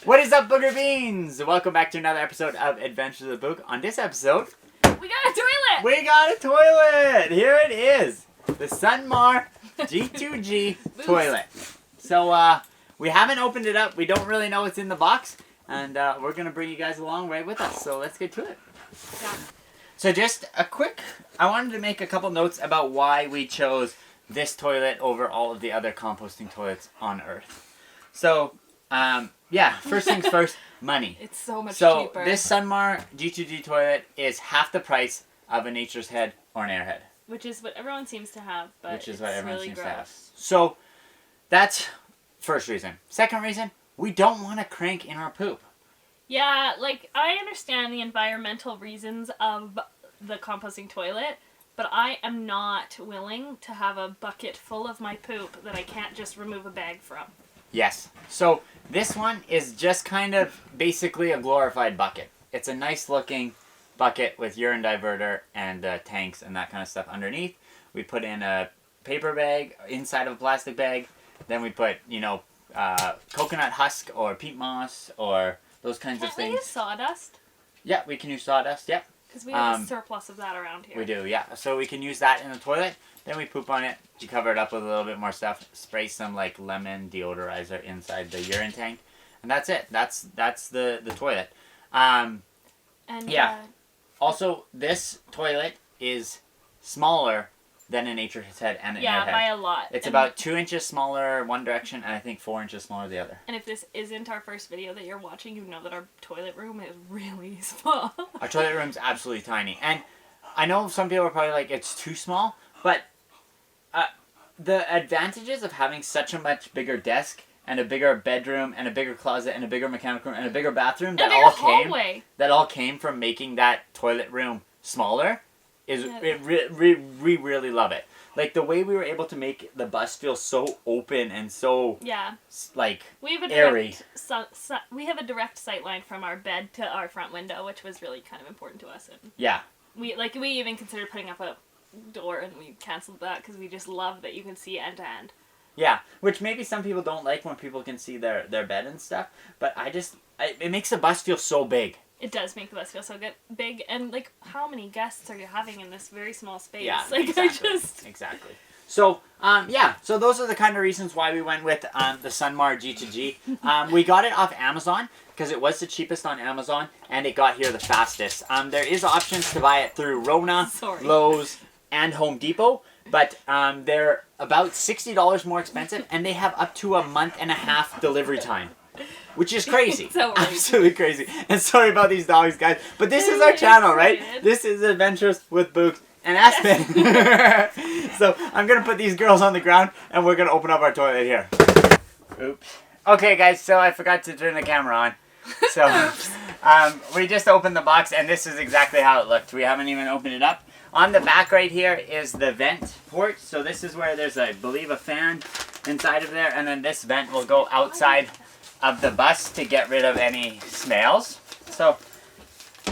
What is up, Booger Beans? Welcome back to another episode of Adventures of Boog. On this episode, we got a toilet! We got a toilet! Here it is! The Sunmar GTG toilet. So, we haven't opened it up. We don't really know what's in the box. And we're going to bring you guys along right with us. So, let's get to it. Yeah. So, just a quick... I wanted to make a couple notes about why we chose this toilet over all of the other composting toilets on Earth. So, yeah, first things first, money. It's so much So, cheaper. this Sunmar GTG toilet is half the price of a Nature's Head or an Airhead. Which is what everyone seems to have, but Which is it's what everyone really seems gross. to have. So, that's first reason. Second reason, we don't want to crank in our poop. Yeah, like, I understand the environmental reasons of the composting toilet, but I am not willing to have a bucket full of my poop that I can't just remove a bag from. Yes. So, this one is just kind of basically a glorified bucket. It's a nice looking bucket with urine diverter and tanks and that kind of stuff underneath. We put in a paper bag inside of a plastic bag. Then we put, you know, coconut husk or peat moss or those kinds of Can't we things. use sawdust? Yeah, we can use sawdust, yep. Because we have a surplus of that around here. We do, yeah. So we can use that in the toilet. Then we poop on it. You cover it up with a little bit more stuff. Spray some like lemon deodorizer inside the urine tank. And that's it. That's the toilet. And yeah. Also, this toilet is smaller than a Nature's Head and an yeah, Airhead. by a lot. It's and about 2 inches smaller one direction, and I think 4 inches smaller the other. And if this isn't our first video that you're watching, you know that our toilet room is really small. Our toilet room's absolutely tiny. And I know some people are probably like, it's too small, but the advantages of having such a much bigger desk and a bigger bedroom and a bigger closet and a bigger mechanical room and a bigger bathroom and that all came from making that toilet room smaller is we really love it. Like the way we were able to make the bus feel so open and so like we have a airy. We have a direct sight line from our bed to our front window, which was really kind of important to us. And yeah. We even considered putting up a door, and we canceled that because we just love that you can see end to end. Yeah, which maybe some people don't like when people can see their bed and stuff, but it makes the bus feel so big. It does make the bus feel so big, and like, how many guests are you having in this very small space? Yeah, like, exactly. Exactly. So, yeah, so those are the kind of reasons why we went with the Sunmar GTG. We got it off Amazon because it was the cheapest on Amazon, and it got here the fastest. There is options to buy it through Rona, Lowe's, and Home Depot, but they're about $60 more expensive, and they have up to a month and a half delivery time. Which is crazy. So absolutely crazy. And sorry about these dogs, guys. But this is our channel, right? This is Adventures with Boogs and Aspen. So I'm going to put these girls on the ground and we're going to open up our toilet here. Oops. Okay, guys. So I forgot to turn the camera on. So we just opened the box and this is exactly how it looked. We haven't even opened it up. On the back right here is the vent port. So this is where there's, I believe, a fan inside of there. And then this vent will go outside of the bus to get rid of any smells. So,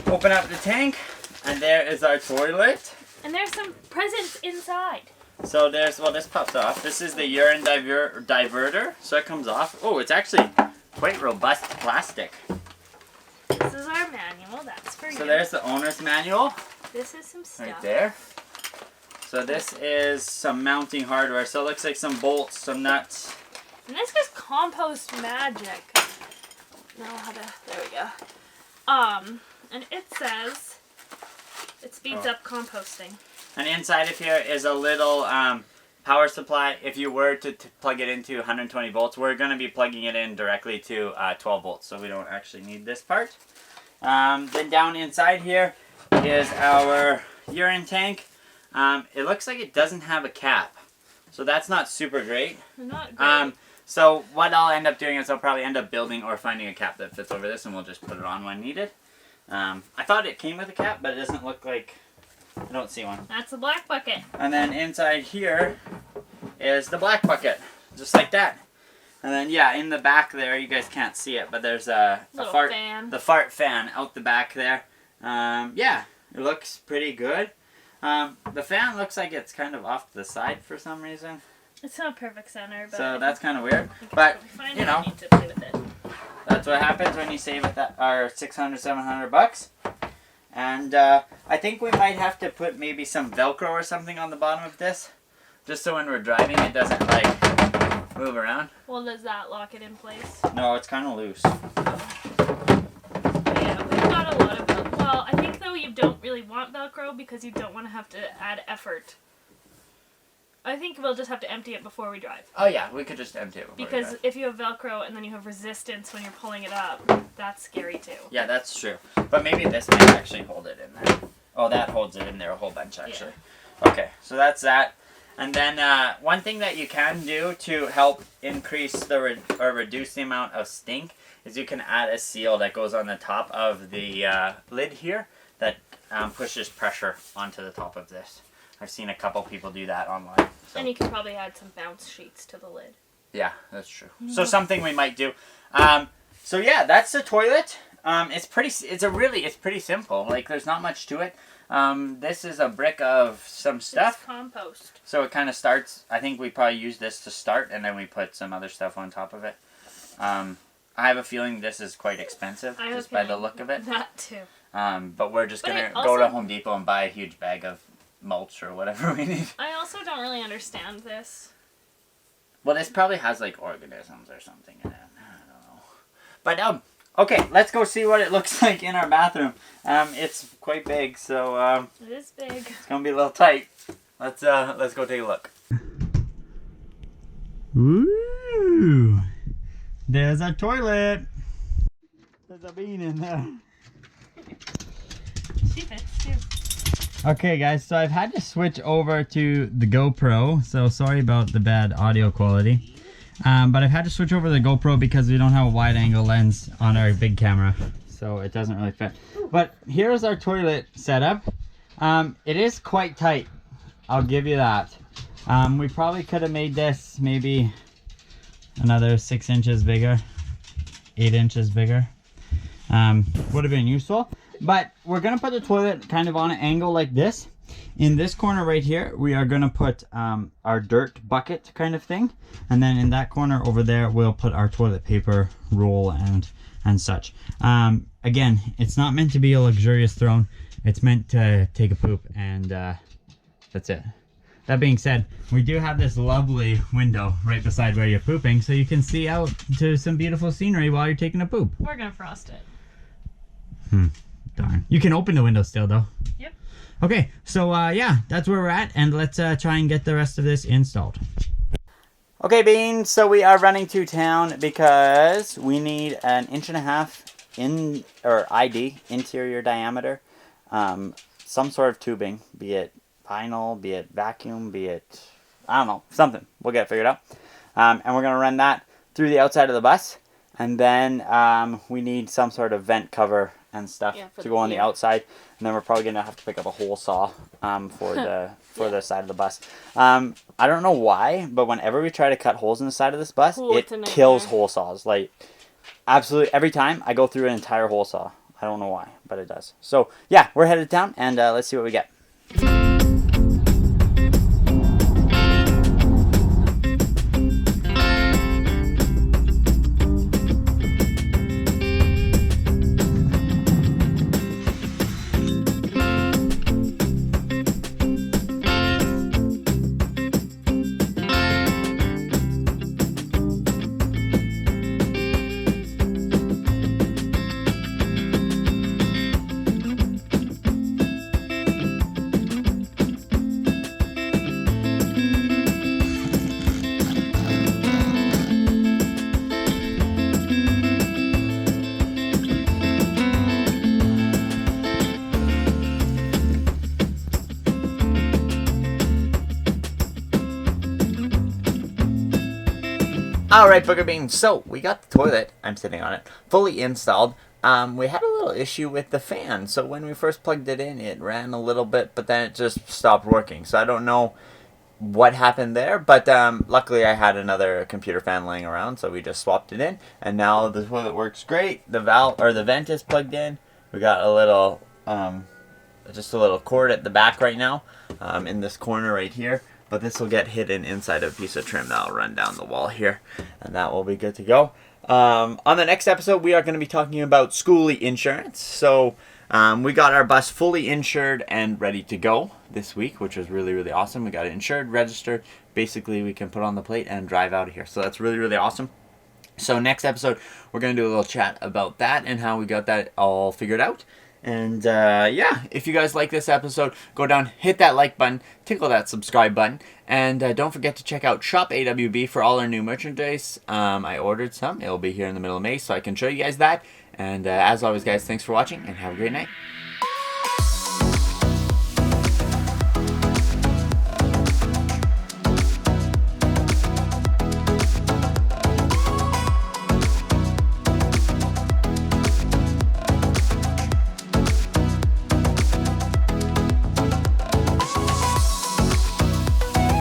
open up the tank, and there is our toilet. And there's some presents inside. So there's, well, this pops off. This is the urine diverter, so it comes off. Oh, it's actually quite robust plastic. This is our manual, that's for you. So there's the owner's manual. This is some stuff. Right there. So this is some mounting hardware. So it looks like some bolts, some nuts. And this is compost magic. There we go. And it says it speeds up composting. And inside of here is a little power supply. If you were to plug it into 120 volts, we're going to be plugging it in directly to 12 volts, so we don't actually need this part. Then down inside here is our urine tank. It looks like it doesn't have a cap, so that's not super great. Not great. So what I'll end up doing is I'll probably end up building or finding a cap that fits over this, and we'll just put it on when needed. I thought it came with a cap, but it doesn't look like... I don't see one. That's the black bucket. And then inside here is the black bucket, just like that. And then, yeah, in the back there, you guys can't see it, but there's the fart fan out the back there. Yeah, it looks pretty good. The fan looks like it's kind of off to the side for some reason. It's not perfect center, but... So that's kind of weird. But, you know, need to play with it. that's That's what happens when you save our 600, 700 bucks. And I think we might have to put maybe some Velcro or something on the bottom of this, just so when we're driving it doesn't like move around. Well, does that lock it in place? No, it's kind of loose. Yeah, we've got a lot of Velcro. Well, I think though you don't really want Velcro because you don't want to have to add effort. I think we'll just have to empty it before we drive. Oh yeah, we could just empty it before Because we drive. if you have Velcro and then you have resistance when you're pulling it up, that's scary too. Yeah, that's true. But maybe this might actually hold it in there. Oh, that holds it in there a whole bunch actually. Yeah. Okay, so that's that. And then one thing that you can do to help increase or reduce the amount of stink is you can add a seal that goes on the top of the lid here that pushes pressure onto the top of this. I've seen a couple people do that online. So. And you can probably add some bounce sheets to the lid. Yeah, that's true. So something we might do. So yeah, that's the toilet. It's pretty simple. Like there's not much to it. This is a brick of some stuff. It's compost. So it kind of starts. I think we probably use this to start, and then we put some other stuff on top of it. I have a feeling this is quite expensive just by the look of it. That too. But we're just gonna go to Home Depot and buy a huge bag of mulch or whatever we need. I also don't really understand this. Well, this probably has like organisms or something in it. I don't know. But okay, let's go see what it looks like in our bathroom. It's quite big, so it is big. It's gonna be a little tight. Let's go take a look. Ooh, there's our toilet. There's a bean in there. She fits too. Okay guys, so I've had to switch over to the GoPro, so sorry about the bad audio quality. But I've had to switch over to the GoPro because we don't have a wide angle lens on our big camera, so it doesn't really fit. But here's our toilet setup. It is quite tight, I'll give you that. We probably could have made this maybe another 6 inches bigger, 8 inches bigger. Would have been useful. But we're going to put the toilet kind of on an angle like this. In this corner right here, we are going to put our dirt bucket kind of thing. And then in that corner over there, we'll put our toilet paper roll and such. Again, it's not meant to be a luxurious throne. It's meant to take a poop, and that's it. That being said, we do have this lovely window right beside where you're pooping, so you can see out to some beautiful scenery while you're taking a poop. We're going to frost it. Darn. You can open the window still, though. Yep. Okay, so yeah, that's where we're at, and let's try and get the rest of this installed. Okay, Bean, so we are running to town because we need an 1.5 ID, interior diameter, some sort of tubing, be it vinyl, be it vacuum, be it, I don't know, something. We'll get it figured out. And we're going to run that through the outside of the bus, and then we need some sort of vent cover and stuff to go on the outside, and then we're probably gonna have to pick up a hole saw for the side of the bus. I don't know why, but whenever we try to cut holes in the side of this bus, it kills hole saws. Like absolutely every time I go through an entire hole saw. I don't know why, but it does. So yeah, we're headed down, and let's see what we get. Alright, Booger Bean, so we got the toilet, I'm sitting on it, fully installed. We had a little issue with the fan, so when we first plugged it in, it ran a little bit, but then it just stopped working. So I don't know what happened there, but luckily I had another computer fan laying around, so we just swapped it in, and now the toilet works great. The vent is plugged in. We got a little, just a little cord at the back right now, in this corner right here. But this will get hidden inside a piece of trim that will run down the wall here, and that will be good to go. On the next episode, we are going to be talking about Skoolie insurance. So we got our bus fully insured and ready to go this week, which was really, really awesome. We got it insured, registered. Basically, we can put on the plate and drive out of here. So that's really, really awesome. So next episode, we're going to do a little chat about that and how we got that all figured out. And yeah, if you guys like this episode, go down, hit that like button, tickle that subscribe button, and don't forget to check out Shop AWB for all our new merchandise. I ordered some. It'll be here in the middle of May, so I can show you guys that. And as always, guys, thanks for watching, and have a great night.